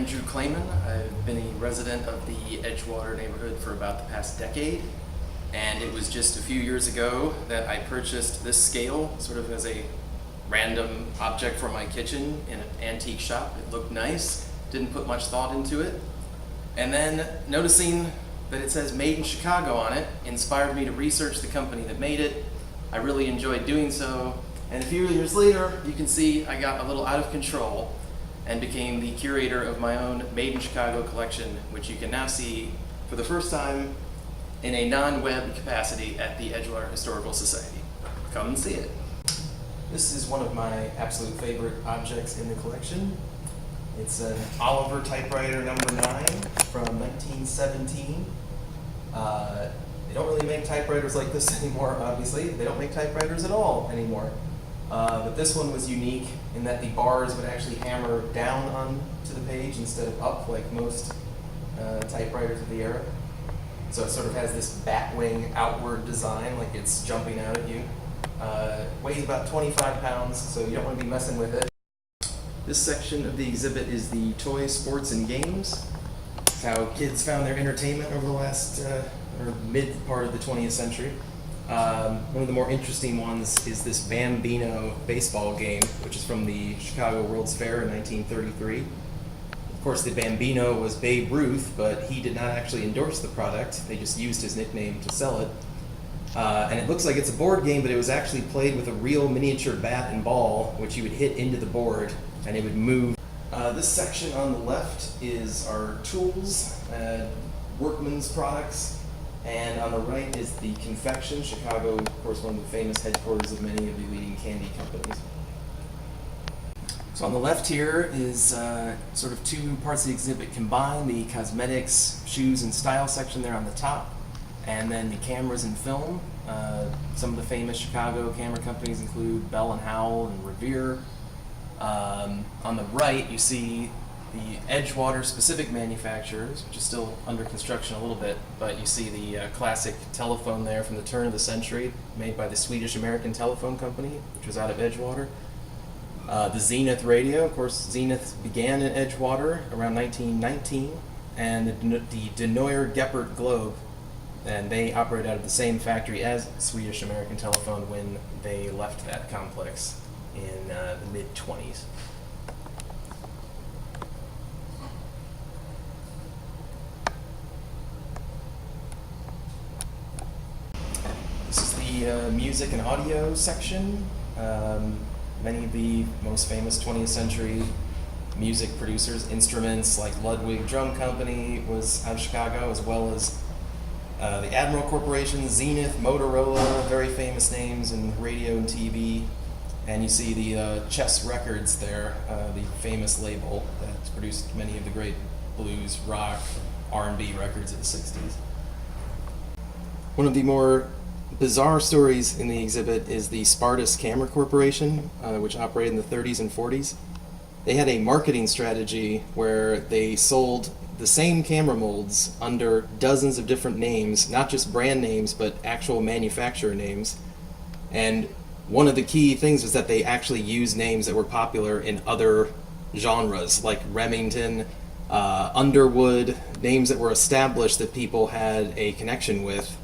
Andrew Clayman. I've been a resident of the Edgewater neighborhood for about the past decade, and it was just a few years ago that I purchased this scale sort of as a random object for my kitchen in an antique shop. It looked nice, didn't put much thought into it, and then noticing that it says Made in Chicago on it inspired me to research the company that made it. I really enjoyed doing so, and a few years later you can see I got a little out of control and became the curator of my own Made in Chicago collection, which you can now see for the first time in a non-web capacity at the Edgewater Historical Society. Come and see it. This is one of my absolute favorite objects in the collection. It's an Oliver typewriter number 9 from 1917. They don't really make typewriters like this anymore, obviously. They don't make typewriters at all anymore. But this one was unique in that the bars would actually hammer down onto the page instead of up like most typewriters of the era. So it sort of has this batwing outward design, like it's jumping out at you. Weighs about 25 pounds, so you don't want to be messing with it. This section of the exhibit is the toy, sports, and games. It's how kids found their entertainment over the last, or mid part of the 20th century. One of the more interesting ones is this Bambino baseball game, which is from the Chicago World's Fair in 1933. Of course, the Bambino was Babe Ruth, but he did not actually endorse the product. They just used his nickname to sell it. And it looks like it's a board game, but it was actually played with a real miniature bat and ball, which you would hit into the board, and it would move. This section on the left is our tools, workman's products. And on the right is the confection. Chicago, of course, one of the famous headquarters of many of the leading candy companies. So on the left here is sort of two parts of the exhibit combined, the cosmetics, shoes, and style section there on the top, and then the cameras and film. Some of the famous Chicago camera companies include Bell & Howell and Revere. On the right, you see the Edgewater specific manufacturers, which is still under construction a little bit, but you see the classic telephone there from the turn of the century, made by the Swedish American Telephone Company, which was out of Edgewater. The Zenith Radio, of course, Zenith began in Edgewater around 1919, and the Denoyer Geppert Globe, and they operate out of the same factory as Swedish American Telephone when they left that complex in the mid-20s. This is the music and audio section. Many of the most famous 20th century music producers, instruments like Ludwig Drum Company was out of Chicago, as well as the Admiral Corporation, Zenith, Motorola, very famous names in radio and TV. And you see the Chess Records there, the famous label that's produced many of the great blues, rock, R&B records of the 60s. One of the more bizarre stories in the exhibit is the Spartus Camera Corporation, which operated in the 30s and 40s. They had a marketing strategy where they sold the same camera molds under dozens of different names, not just brand names, but actual manufacturer names. And one of the key things was that they actually used names that were popular in other genres, like Remington, Underwood, names that were established that people had a connection with.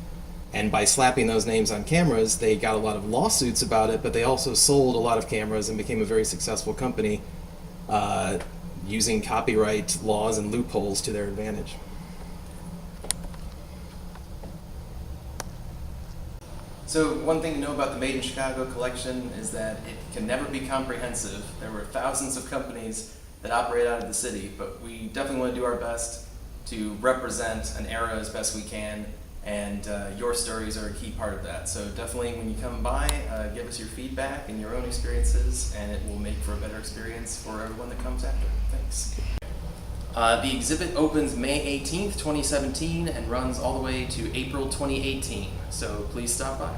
And by slapping those names on cameras, they got a lot of lawsuits about it, but they also sold a lot of cameras and became a very successful company, using copyright laws and loopholes to their advantage. So one thing to know about the Made in Chicago collection is that it can never be comprehensive. There were thousands of companies that operate out of the city, but we definitely want to do our best to represent an era as best we can, and your stories are a key part of that. So definitely when you come by, give us your feedback and your own experiences, and it will make for a better experience for everyone that comes after. Thanks. The exhibit opens May 18th, 2017 and runs all the way to April 2018, so please stop by.